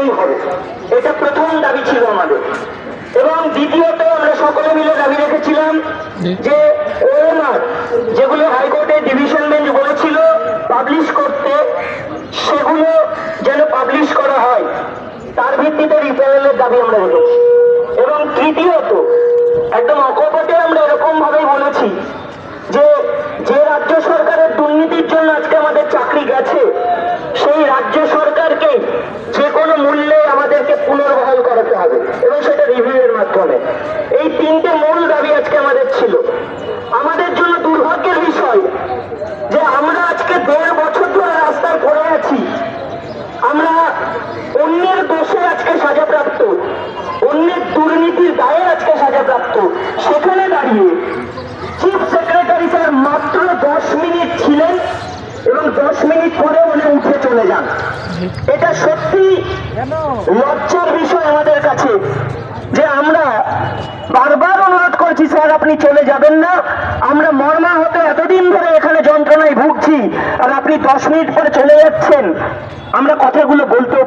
দিতেই হবে, এটা প্রথম দাবি ছিল আমাদের। এবং দ্বিতীয়ত আমরা সকলে মিলে দাবি রেখেছিলাম যে ওএমআর যেগুলো হাইকোর্টের ডিভিশন বেঞ্চ বলেছিল পাবলিশ করতে, সেগুলো যেন পাবলিশ করা হয়, তার ভিত্তিতে রিফারেলের দাবি আমরা রেখেছি। এবং তৃতীয়ত একদম অকপটে আমরা এরকম ভাবেই বলেছি যে যে রাজ্য সরকারের দুর্নীতির জন্য আজকে আমাদের চাকরি গেছে, সেই রাজ্য সরকারকে যে কোনো মূল্যে আমাদেরকে পুনর্বহাল করাতে হবে, এবং সেটা রিভিউয়ের মাধ্যমে। এই তিনটে মূল দাবি আজকে আমাদের ছিল। আমাদের জন্য দুর্ভাগ্যের বিষয় যে আমরা আজকে 1.5 বছর ধরে রাস্তায় পড়ে আছি। আমরা অন্যের দোষে আজকে সাজাপ্রাপ্ত, অন্যের দুর্নীতির দায়ে আজকে সাজাপ্রাপ্ত। সেখানে দাঁড়িয়ে চিফ সেক্রেটারি স্যার মাত্র 10 মিনিট ছিলেন এবং 10 মিনিট পরে উনি উঠে চলে যান। এটা সত্যি লজ্জার বিষয় আমাদের কাছে যে আমরা বারবার অনুরোধ করছি, স্যার আপনি চলে যাবেন না, আমরা মর্মাহত এতদিন ধরে এখানে যন্ত্রণায় ভুগছি, আর আপনি 10 মিনিট পরে চলে যাচ্ছেন। আমরা কথাগুলো বলতেও